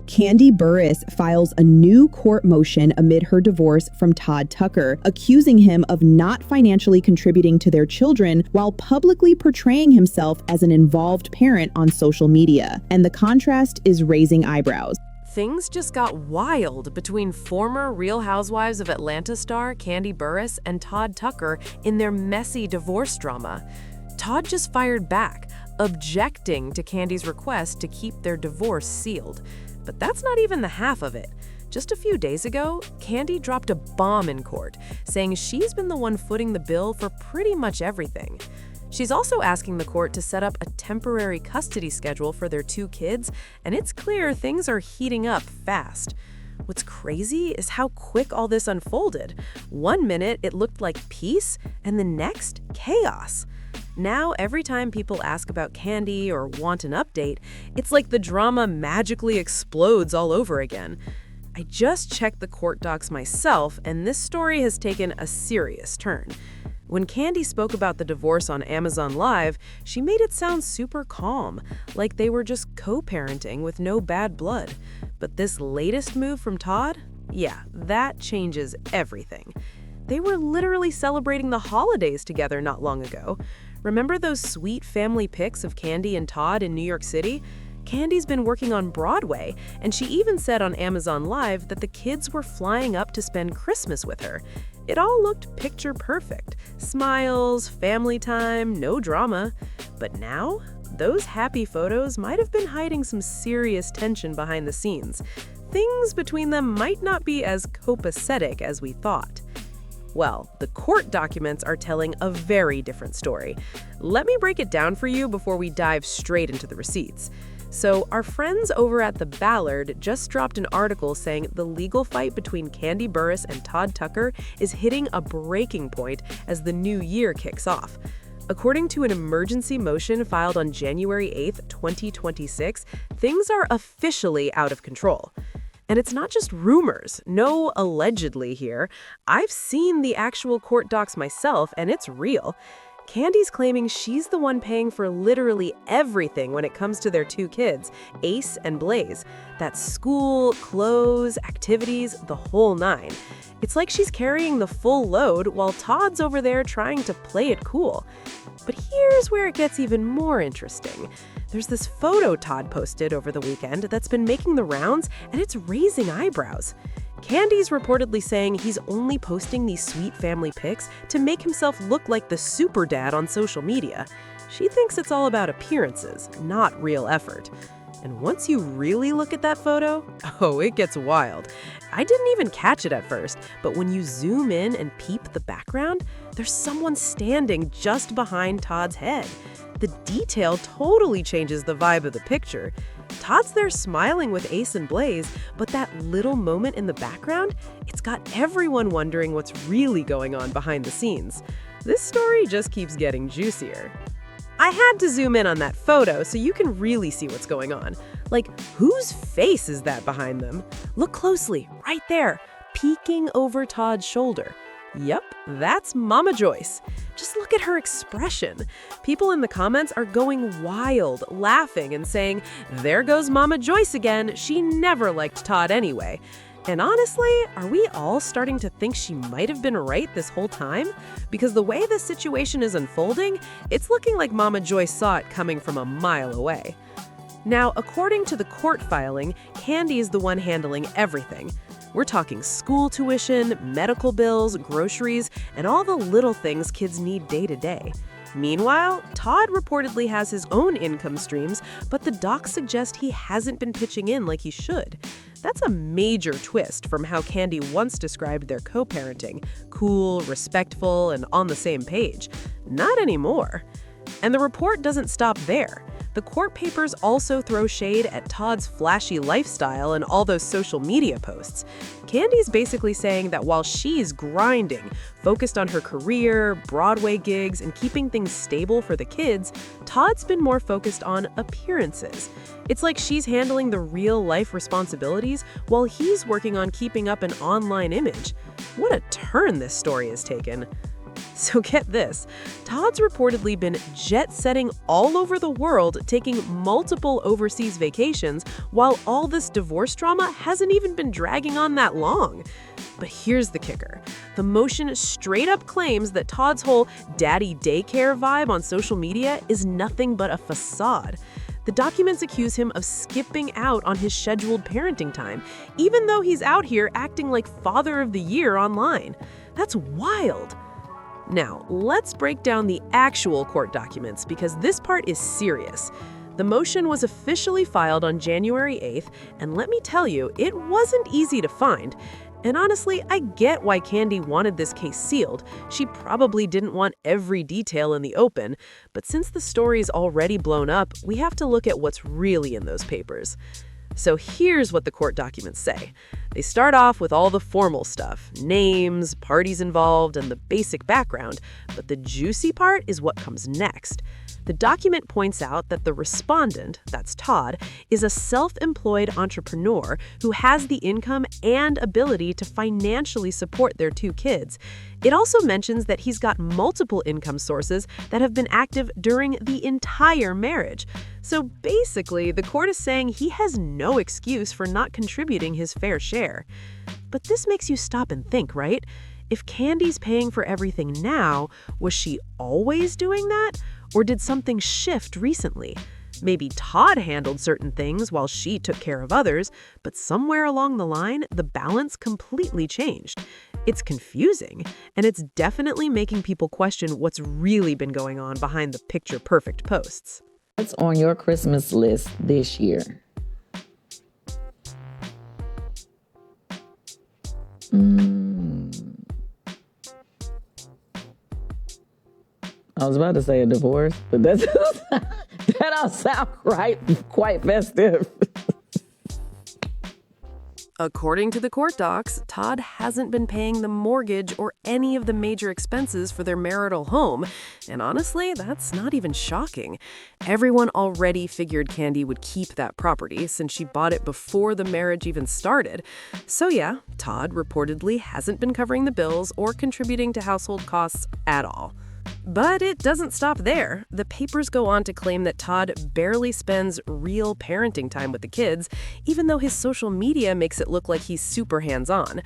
Kandi Burruss files a new court motion amid her divorce from Todd Tucker, accusing him of not financially contributing to their children while publicly portraying himself as an involved parent on social media. And the contrast is raising eyebrows. Things just got wild between former Real Housewives of Atlanta star Kandi Burruss and Todd Tucker in their messy divorce drama. Todd just fired back, objecting to Kandi's request to keep their divorce sealed. But that's not even the half of it. Just a few days ago, Kandi dropped a bomb in court, saying she's been the one footing the bill for pretty much everything. She's also asking the court to set up a temporary custody schedule for their 2 kids, and it's clear things are heating up fast. What's crazy is how quick all this unfolded. One minute, it looked like peace, and the next, chaos. Now, every time people ask about Kandi or want an update, it's like the drama magically explodes all over again. I just checked the court docs myself, and this story has taken a serious turn. When Kandi spoke about the divorce on Amazon Live, she made it sound super calm, like they were just co-parenting with no bad blood. But this latest move from Todd? Yeah, that changes everything. They were literally celebrating the holidays together not long ago. Remember those sweet family pics of Kandi and Todd in New York City? Kandi's been working on Broadway, and she even said on Amazon Live that the kids were flying up to spend Christmas with her. It all looked picture perfect. Smiles, family time, no drama. But now, those happy photos might have been hiding some serious tension behind the scenes. Things between them might not be as copacetic as we thought. Well, the court documents are telling a very different story. Let me break it down for you before we dive straight into the receipts. So, our friends over at The Ballard just dropped an article saying the legal fight between Kandi Burruss and Todd Tucker is hitting a breaking point as the new year kicks off. According to an emergency motion filed on January 8th, 2026, things are officially out of control. And it's not just rumors, no allegedly here. I've seen the actual court docs myself, and it's real. Kandi's claiming she's the one paying for literally everything when it comes to their 2 kids, Ace and Blaze. That's school, clothes, activities, the whole 9. It's like she's carrying the full load while Todd's over there trying to play it cool. But here's where it gets even more interesting. There's this photo Todd posted over the weekend that's been making the rounds, and it's raising eyebrows. Kandi's reportedly saying he's only posting these sweet family pics to make himself look like the super dad on social media. She thinks it's all about appearances, not real effort. And once you really look at that photo, oh, it gets wild. I didn't even catch it at first, but when you zoom in and peep the background, there's someone standing just behind Todd's head. The detail totally changes the vibe of the picture. Todd's there smiling with Ace and Blaze, but that little moment in the background, it's got everyone wondering what's really going on behind the scenes. This story just keeps getting juicier. I had to zoom in on that photo so you can really see what's going on. Like, whose face is that behind them? Look closely, right there, peeking over Todd's shoulder. Yep, that's Mama Joyce. Just look at her expression. People in the comments are going wild, laughing and saying, "There goes Mama Joyce again. She never liked Todd anyway." And honestly, are we all starting to think she might have been right this whole time? Because the way this situation is unfolding, it's looking like Mama Joyce saw it coming from a mile away. Now, according to the court filing, Kandi is the one handling everything. We're talking school tuition, medical bills, groceries, and all the little things kids need day to day. Meanwhile, Todd reportedly has his own income streams, but the docs suggest he hasn't been pitching in like he should. That's a major twist from how Kandi once described their co-parenting: cool, respectful, and on the same page. Not anymore. And the report doesn't stop there. The court papers also throw shade at Todd's flashy lifestyle and all those social media posts. Kandi's basically saying that while she's grinding, focused on her career, Broadway gigs, and keeping things stable for the kids, Todd's been more focused on appearances. It's like she's handling the real-life responsibilities while he's working on keeping up an online image. What a turn this story has taken. So get this, Todd's reportedly been jet-setting all over the world, taking multiple overseas vacations, while all this divorce drama hasn't even been dragging on that long. But here's the kicker. The motion straight up claims that Todd's whole daddy daycare vibe on social media is nothing but a facade. The documents accuse him of skipping out on his scheduled parenting time, even though he's out here acting like father of the year online. That's wild. Now, let's break down the actual court documents because this part is serious. The motion was officially filed on January 8th, and let me tell you, it wasn't easy to find. And honestly, I get why Kandi wanted this case sealed. She probably didn't want every detail in the open, but since the story's already blown up, we have to look at what's really in those papers. So here's what the court documents say. They start off with all the formal stuff, names, parties involved, and the basic background, but the juicy part is what comes next. The document points out that the respondent, that's Todd, is a self-employed entrepreneur who has the income and ability to financially support their 2 kids. It also mentions that he's got multiple income sources that have been active during the entire marriage. So basically, the court is saying he has no excuse for not contributing his fair share. But this makes you stop and think, right? If Kandi's paying for everything now, was she always doing that? Or did something shift recently? Maybe Todd handled certain things while she took care of others, but somewhere along the line, the balance completely changed. It's confusing, and it's definitely making people question what's really been going on behind the picture-perfect posts. What's on your Christmas list this year? I was about to say a divorce, but that don't sound quite festive. According to the court docs, Todd hasn't been paying the mortgage or any of the major expenses for their marital home. And honestly, that's not even shocking. Everyone already figured Kandi would keep that property since she bought it before the marriage even started. So yeah, Todd reportedly hasn't been covering the bills or contributing to household costs at all. But it doesn't stop there. The papers go on to claim that Todd barely spends real parenting time with the kids, even though his social media makes it look like he's super hands-on.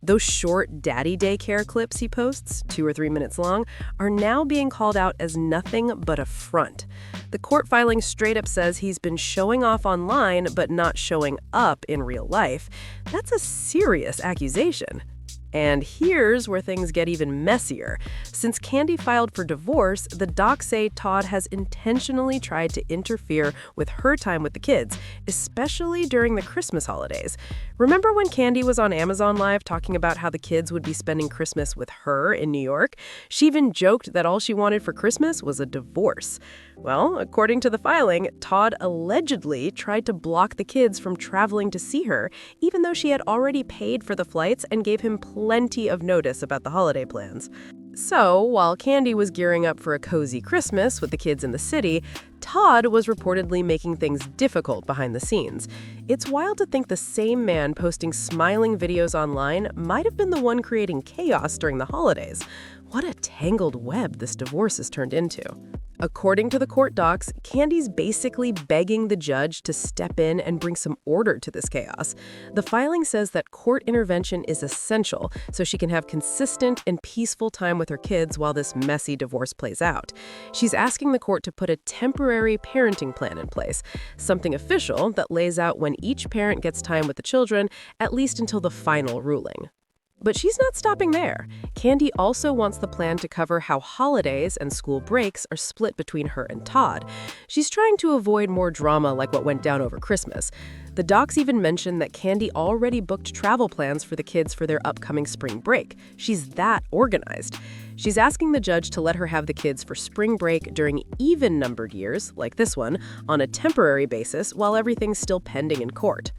Those short daddy daycare clips he posts, 2 or 3 minutes long, are now being called out as nothing but a front. The court filing straight up says he's been showing off online but not showing up in real life. That's a serious accusation. And here's where things get even messier. Since Kandi filed for divorce, the docs say Todd has intentionally tried to interfere with her time with the kids, especially during the Christmas holidays. Remember when Kandi was on Amazon Live talking about how the kids would be spending Christmas with her in New York? She even joked that all she wanted for Christmas was a divorce. Well, according to the filing, Todd allegedly tried to block the kids from traveling to see her, even though she had already paid for the flights and gave him plenty of notice about the holiday plans. So, while Kandi was gearing up for a cozy Christmas with the kids in the city, Todd was reportedly making things difficult behind the scenes. It's wild to think the same man posting smiling videos online might have been the one creating chaos during the holidays. What a tangled web this divorce has turned into. According to the court docs, Kandi's basically begging the judge to step in and bring some order to this chaos. The filing says that court intervention is essential so she can have consistent and peaceful time with her kids while this messy divorce plays out. She's asking the court to put a temporary parenting plan in place, something official that lays out when each parent gets time with the children, at least until the final ruling. But she's not stopping there. Kandi also wants the plan to cover how holidays and school breaks are split between her and Todd. She's trying to avoid more drama like what went down over Christmas. The docs even mention that Kandi already booked travel plans for the kids for their upcoming spring break. She's that organized. She's asking the judge to let her have the kids for spring break during even-numbered years, like this one, on a temporary basis while everything's still pending in court.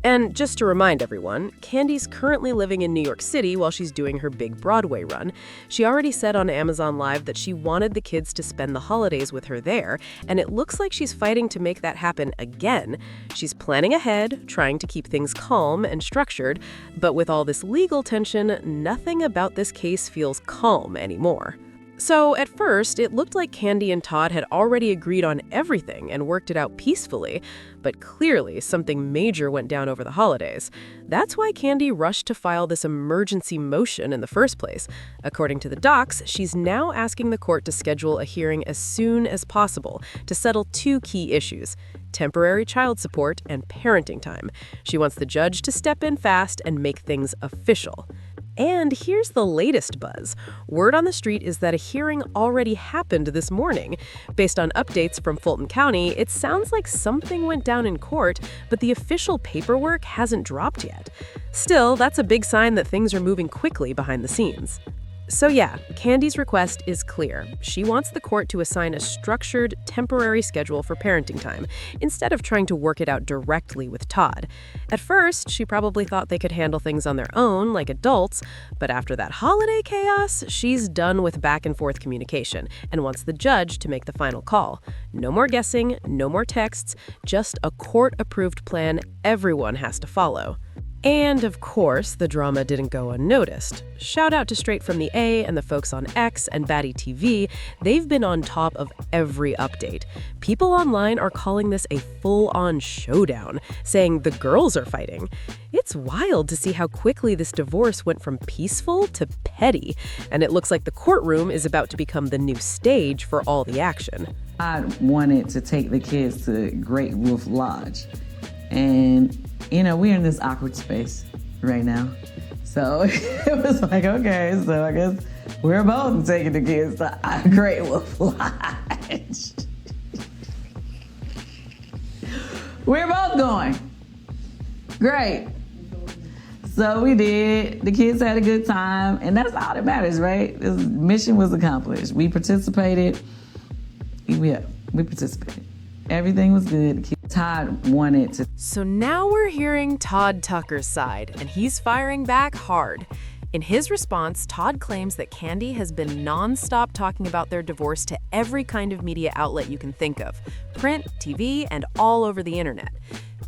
And just to remind everyone, Kandi's currently living in New York City while she's doing her big Broadway run. She already said on Amazon Live that she wanted the kids to spend the holidays with her there, and it looks like she's fighting to make that happen again. She's planning ahead, trying to keep things calm and structured, but with all this legal tension, nothing about this case feels calm anymore. So at first, it looked like Kandi and Todd had already agreed on everything and worked it out peacefully, but clearly something major went down over the holidays. That's why Kandi rushed to file this emergency motion in the first place. According to the docs, she's now asking the court to schedule a hearing as soon as possible to settle two key issues: temporary child support and parenting time. She wants the judge to step in fast and make things official. And here's the latest buzz. Word on the street is that a hearing already happened this morning. Based on updates from Fulton County, it sounds like something went down in court, but the official paperwork hasn't dropped yet. Still, that's a big sign that things are moving quickly behind the scenes. So yeah, Kandi's request is clear. She wants the court to assign a structured, temporary schedule for parenting time, instead of trying to work it out directly with Todd. At first, she probably thought they could handle things on their own, like adults, but after that holiday chaos, she's done with back-and-forth communication and wants the judge to make the final call. No more guessing, no more texts, just a court-approved plan everyone has to follow. And, of course, the drama didn't go unnoticed. Shout out to Straight from the A and the folks on X and Batty TV. They've been on top of every update. People online are calling this a full-on showdown, saying the girls are fighting. It's wild to see how quickly this divorce went from peaceful to petty, and it looks like the courtroom is about to become the new stage for all the action. I wanted to take the kids to Great Wolf Lodge, and we're in this awkward space right now. So it was like, okay, so I guess we're both taking the kids to Great Wolf Lodge. We're both going. Great. So we did. The kids had a good time, and that's all that matters, right? This mission was accomplished. We participated. We participated. Everything was good. Todd wanted to. So now we're hearing Todd Tucker's side, and he's firing back hard. In his response, Todd claims that Kandi has been nonstop talking about their divorce to every kind of media outlet you can think of: print, TV, and all over the internet.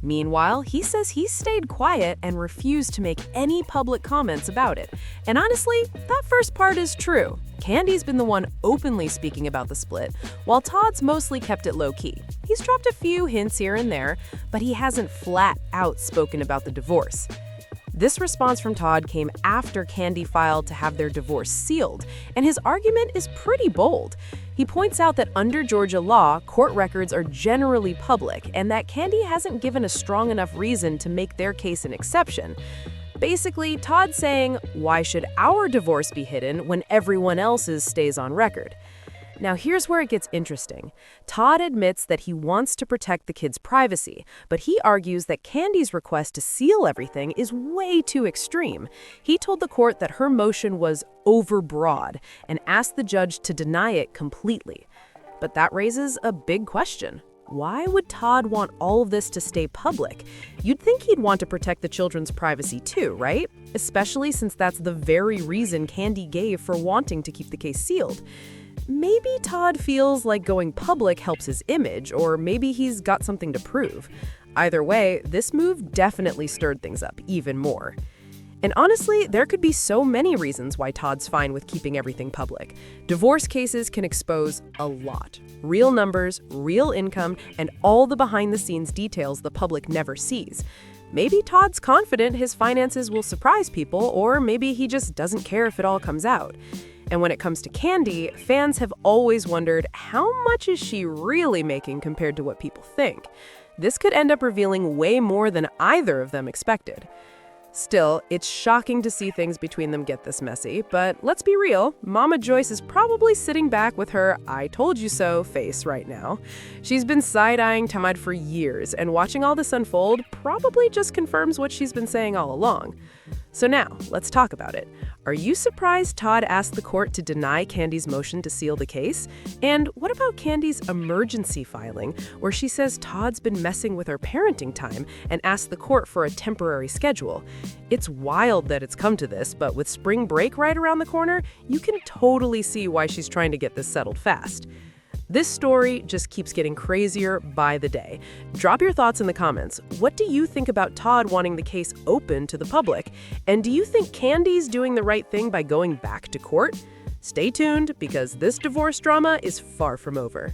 Meanwhile, he says he stayed quiet and refused to make any public comments about it. And honestly, that first part is true. Kandi's been the one openly speaking about the split, while Todd's mostly kept it low-key. He's dropped a few hints here and there, but he hasn't flat out spoken about the divorce. This response from Todd came after Kandi filed to have their divorce sealed, and his argument is pretty bold. He points out that under Georgia law, court records are generally public, and that Kandi hasn't given a strong enough reason to make their case an exception. Basically, Todd's saying, why should our divorce be hidden when everyone else's stays on record? Now here's where it gets interesting. Todd admits that he wants to protect the kids' privacy, but he argues that Kandi's request to seal everything is way too extreme. He told the court that her motion was overbroad and asked the judge to deny it completely. But that raises a big question. Why would Todd want all of this to stay public? You'd think he'd want to protect the children's privacy too, right? Especially since that's the very reason Kandi gave for wanting to keep the case sealed. Maybe Todd feels like going public helps his image, or maybe he's got something to prove. Either way, this move definitely stirred things up even more. And honestly, there could be so many reasons why Todd's fine with keeping everything public. Divorce cases can expose a lot. Real numbers, real income, and all the behind-the-scenes details the public never sees. Maybe Todd's confident his finances will surprise people, or maybe he just doesn't care if it all comes out. And when it comes to Kandi, fans have always wondered, how much is she really making compared to what people think? This could end up revealing way more than either of them expected. Still, it's shocking to see things between them get this messy, but let's be real, Mama Joyce is probably sitting back with her "I told you so" face right now. She's been side-eyeing Todd for years, and watching all this unfold probably just confirms what she's been saying all along. So now, let's talk about it. Are you surprised Todd asked the court to deny Kandi's motion to seal the case? And what about Kandi's emergency filing, where she says Todd's been messing with her parenting time and asked the court for a temporary schedule? It's wild that it's come to this, but with spring break right around the corner, you can totally see why she's trying to get this settled fast. This story just keeps getting crazier by the day. Drop your thoughts in the comments. What do you think about Todd wanting the case open to the public? And do you think Kandi's doing the right thing by going back to court? Stay tuned because this divorce drama is far from over.